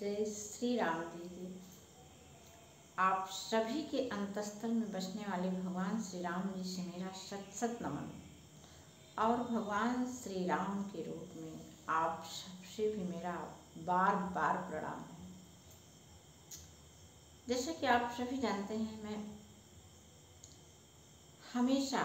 जय श्री राम जी। आप सभी के अंतस्थल में बसने वाले भगवान श्री राम जी से मेरा सत सत नमन और भगवान श्री राम के रूप में आप सबसे भी मेरा बार बार प्रणाम है। जैसा कि आप सभी जानते हैं, मैं हमेशा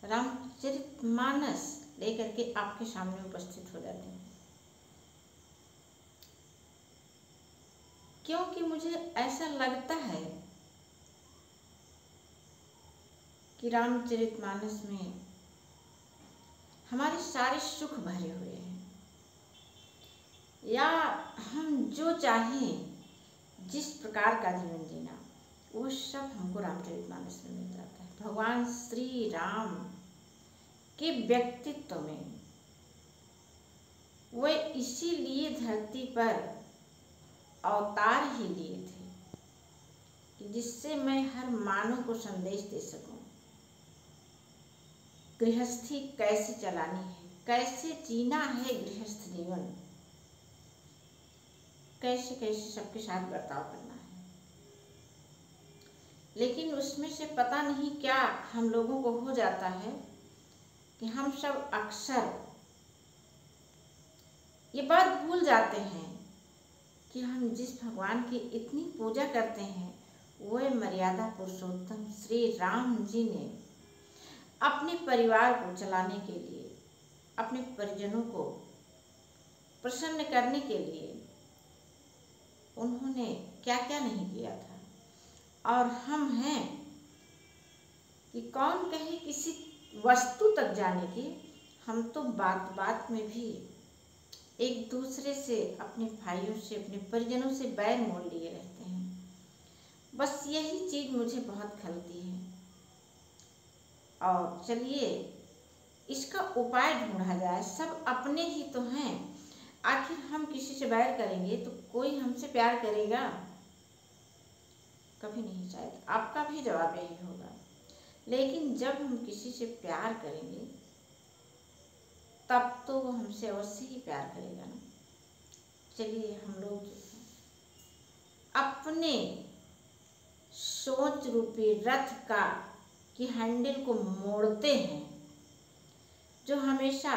रामचरितमानस लेकर के आपके सामने उपस्थित हो जाती हूँ, क्योंकि मुझे ऐसा लगता है कि रामचरितमानस में हमारे सारे सुख भरे हुए हैं, या हम जो चाहें जिस प्रकार का जीवन जीना वो सब हमको रामचरितमानस में मिल जाता है। भगवान श्री राम के व्यक्तित्व में वे इसीलिए धरती पर अवतार ही लिए थे कि जिससे मैं हर मानव को संदेश दे सकूं, गृहस्थी कैसे चलानी है, कैसे जीना है गृहस्थ जीवन, कैसे कैसे सबके साथ बर्ताव करना है। लेकिन उसमें से पता नहीं क्या हम लोगों को हो जाता है कि हम सब अक्सर ये बात भूल जाते हैं कि हम जिस भगवान की इतनी पूजा करते हैं वह मर्यादा पुरुषोत्तम श्री राम जी ने अपने परिवार को चलाने के लिए, अपने परिजनों को प्रसन्न करने के लिए उन्होंने क्या क्या नहीं किया था। और हम हैं कि कौन कहे किसी वस्तु तक जाने की, हम तो बात बात में भी एक दूसरे से, अपने भाइयों से, अपने परिजनों से बैर मोल लिए रहते हैं। बस यही चीज मुझे बहुत खलती है और चलिए इसका उपाय ढूंढा जाए। सब अपने ही तो हैं, आखिर हम किसी से बैर करेंगे तो कोई हमसे प्यार करेगा? कभी नहीं। शायद आपका भी जवाब यही होगा। लेकिन जब हम किसी से प्यार करेंगे तब तो वो हमसे अवश्य ही प्यार करेगा ना। चलिए हम लोग अपने सोच रूपी रथ का की हैंडल को मोड़ते हैं, जो हमेशा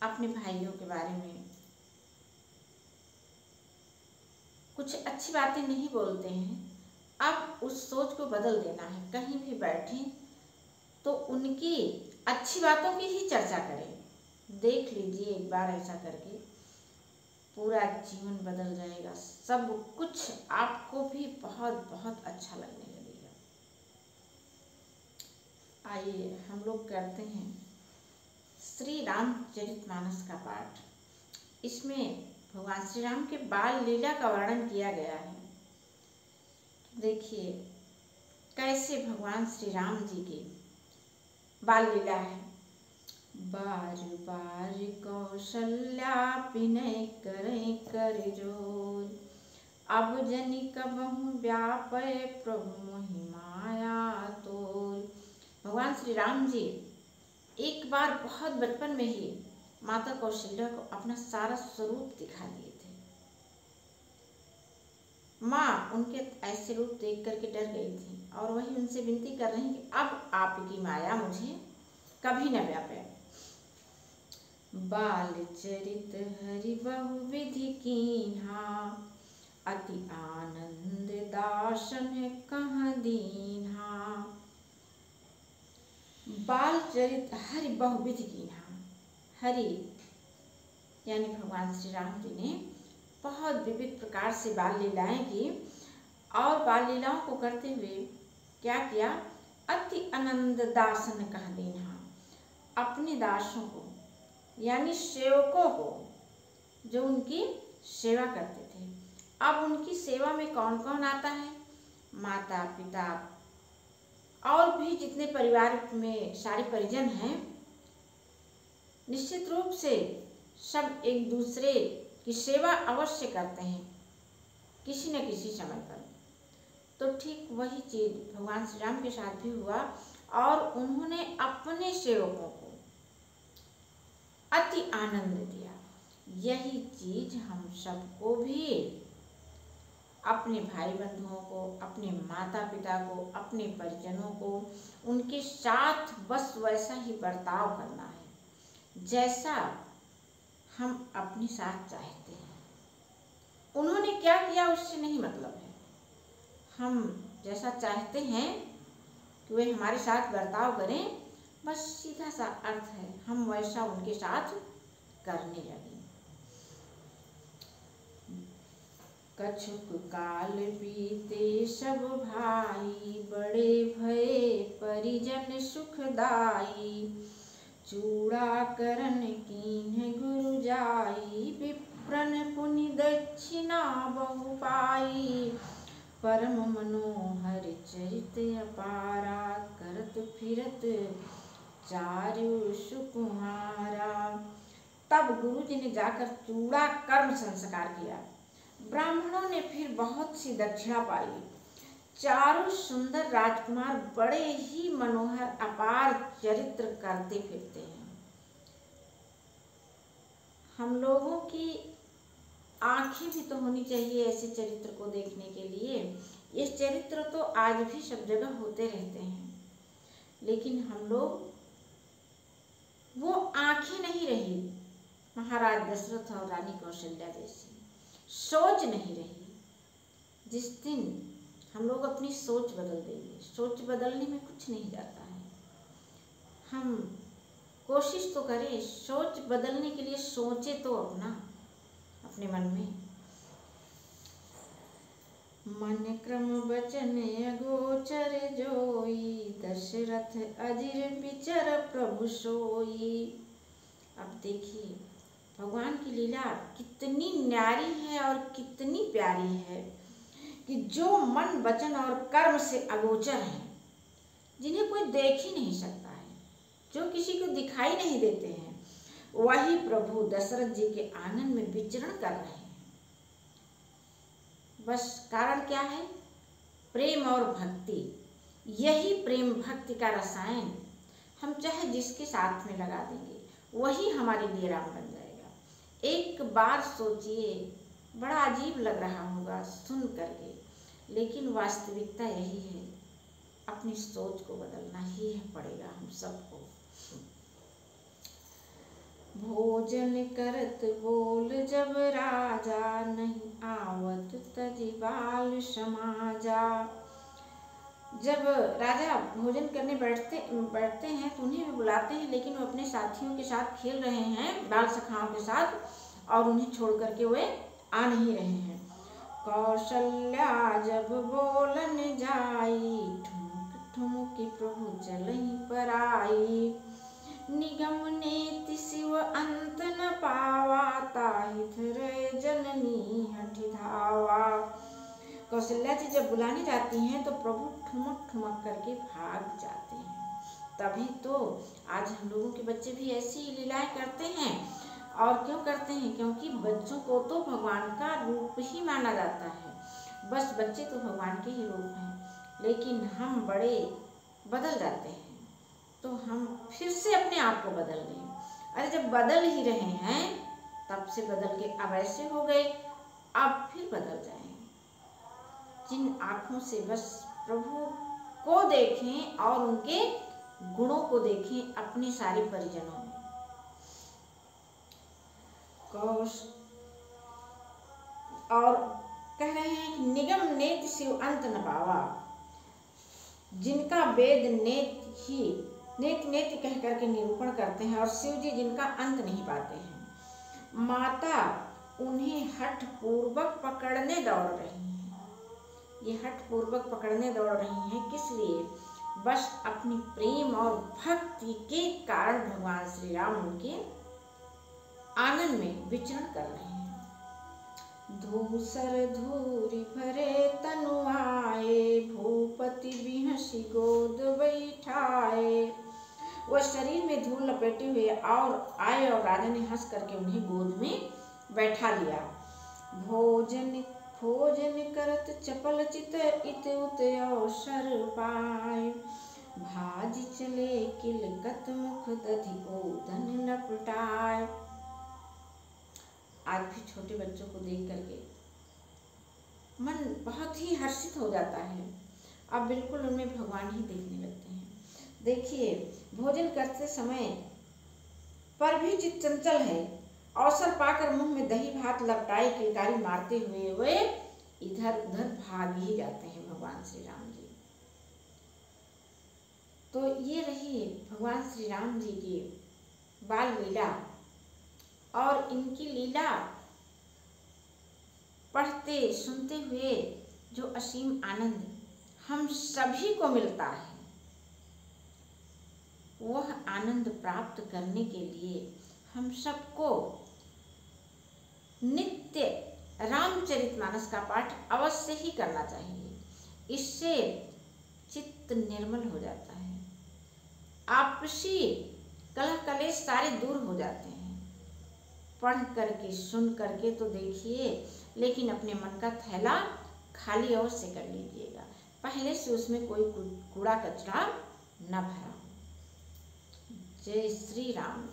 अपने भाइयों के बारे में कुछ अच्छी बातें नहीं बोलते हैं। अब उस सोच को बदल देना है। कहीं भी बैठें तो उनकी अच्छी बातों की ही चर्चा करें। देख लीजिए एक बार ऐसा करके पूरा जीवन बदल जाएगा। सब कुछ आपको भी बहुत बहुत अच्छा लगने लगेगा। आइए हम लोग करते हैं श्री रामचरितमानस का पाठ। इसमें भगवान श्री राम के बाल लीला का वर्णन किया गया है। देखिए कैसे भगवान श्री राम जी की बाल लीला है। बार बार कौशल्या विनय करे कर जोर, अब जनि कबहु व्यापय प्रभु महिमाया तोर। भगवान श्री राम जी एक बार बहुत बचपन में ही माता कौशल्या को अपना सारा स्वरूप दिखा दिए थे। माँ उनके ऐसे रूप देख करके डर गई थी और वही उनसे विनती कर रही कि अब आपकी माया मुझे कभी न व्यापे। बाल चरित हरि बहुविधि कीन्हा, अति आनंद दासन कहाँ दीन्हा। बाल चरित हरि बहुविधि कीन्हा। हरि यानी भगवान श्री राम जी ने बहुत विविध प्रकार से बाल लीलाएं की और बाल लीलाओं को करते हुए क्या किया? अति आनंद दासन कहाँ दीन्हा। अपने दासों को यानी सेवकों को, जो उनकी सेवा करते थे, अब उनकी सेवा में कौन कौन आता है? माता पिता और भी जितने परिवार में सारे परिजन हैं, निश्चित रूप से सब एक दूसरे की सेवा अवश्य करते हैं किसी न किसी समय पर। तो ठीक वही चीज भगवान श्री राम के साथ भी हुआ और उन्होंने अपने सेवकों को अति आनंद दिया। यही चीज हम सबको भी, अपने भाई बंधुओं को, अपने माता पिता को, अपने परिजनों को, उनके साथ बस वैसा ही बर्ताव करना है जैसा हम अपने साथ चाहते हैं। उन्होंने क्या किया उससे नहीं मतलब है, हम जैसा चाहते हैं कि वे हमारे साथ बर्ताव करें, बस सीधा सा अर्थ है हम वैसा उनके साथ करने लगे। कछुक काल बीते सब भाई, बड़े भये परिजन सुखदाई। चूड़ा करन कीन्ह गुरु जाई, विप्रन पुनि दक्षिणा बहु पाई। परम मनोहर चरित अपारा, करत फिरत चारु सुकुमारा। तब गुरु जी ने जाकर चूड़ा कर्म संस्कार किया। ब्राह्मणों ने फिर बहुत सी दक्षिणा पाई। चारों सुंदर राजकुमार बड़े ही मनोहर अपार चरित्र करते फिरते हैं। हम लोगों की आंखें भी तो होनी चाहिए ऐसे चरित्र को देखने के लिए। ये चरित्र तो आज भी सब जगह होते रहते हैं, लेकिन हम लोग, वो आंखें नहीं रही महाराज दशरथ और रानी कौशल्या जैसी, सोच नहीं रही। जिस दिन हम लोग अपनी सोच बदल देंगे, सोच बदलने में कुछ नहीं जाता है, हम कोशिश तो करें, सोच बदलने के लिए सोचे तो अपने मन में। मन क्रम वचन अगोचर जोई, दशरथ अजिर विचर प्रभु सोई। अब देखिए भगवान की लीला कितनी न्यारी है और कितनी प्यारी है कि जो मन वचन और कर्म से अगोचर हैं, जिन्हें कोई देख ही नहीं सकता है, जो किसी को दिखाई नहीं देते हैं, वही प्रभु दशरथ जी के आंगन में विचरण कर रहे हैं। बस कारण क्या है? प्रेम और भक्ति। यही प्रेम भक्ति का रसायन हम चाहे जिसके साथ में लगा देंगे, वही हमारे लिए राम बन जाएगा। एक बार सोचिए, बड़ा अजीब लग रहा होगा सुन करके, लेकिन वास्तविकता यही है। अपनी सोच को बदलना ही पड़ेगा हम सबको। भोजन करत बोल जब राजा, नहीं आवत तजि बाल समाजा। जब राजा भोजन करने बैठते हैं तो उन्हें भी बुलाते हैं, लेकिन वो अपने साथियों के साथ खेल रहे हैं, बाल सखाओं के साथ, और उन्हें छोड़ करके वे आ नहीं रहे हैं। कौशल्या जब बोलन जाई, ठुमक ठुमकी प्रभु चलहि पर आई। निगम नेति शिव अंत न पावा, ताहि धरे जननी हठि धावा। कौशल्या जी जब बुलाने जाती हैं तो प्रभु ठुमक ठुमक करके भाग जाते हैं। तभी तो आज हम लोगों के बच्चे भी ऐसी ही लीलाएं करते हैं। और क्यों करते हैं? क्योंकि बच्चों को तो भगवान का रूप ही माना जाता है। बस बच्चे तो भगवान के ही रूप हैं, लेकिन हम बड़े बदल जाते हैं, तो हम फिर से अपने आप को बदल लें। अरे जब बदल ही रहे हैं तब से बदल के अब ऐसे हो गए, अब फिर बदल जाएं। जिन आँखों से बस प्रभु को देखें और उनके गुणों को देखें अपने सारे परिजनों में। और कह रहे हैं कि निगम नेत शिव अंत न पावा। जिनका वेद नेत नेत कह करके निरूपण करते हैं, और शिव जी जिनका अंत नहीं पाते हैं। माता उन्हें हठ पूर्वक पकड़ने दौड़ रही हैं। ये हठ पूर्वक पकड़ने दौड़ रही हैं, किस लिए? बस अपनी प्रेम और भक्ति के कारण भगवान श्री राम उनके आंगन में विचरण कर रहे हैं। धूसर धूरी भरे तनु आए, भूपति बिहसी गोद बैठाए। वह शरीर में धूल लपेटे हुए और आए, और राजा ने हंस करके उन्हें गोद में बैठा लिया। भोजन करत चपल चित, इत उत अवसर पाए। भाज चले किलकत मुख, दधि को धन न पटाए। आज भी छोटे बच्चों को देख करके मन बहुत ही हर्षित हो जाता है। अब बिल्कुल उनमें भगवान ही देखने लगते हैं। देखिए, भोजन करते समय पर भी चित्त चंचल है। अवसर पाकर मुंह में दही भात लपटाई किलकारी मारते हुए वे इधर उधर भाग ही जाते हैं भगवान श्री राम जी। तो ये रही भगवान श्री राम जी की बाल लीला, और इनकी लीला पढ़ते सुनते हुए जो असीम आनंद हम सभी को मिलता है, वह आनंद प्राप्त करने के लिए हम सबको नित्य रामचरितमानस का पाठ अवश्य ही करना चाहिए। इससे चित्त निर्मल हो जाता है, आपसी कलह कलेश सारे दूर हो जाते हैं। पढ़ करके सुन करके तो देखिए, लेकिन अपने मन का थैला खाली अवश्य कर लीजिएगा, पहले से उसमें कोई कूड़ा कचरा न भरा हो। जय श्री राम।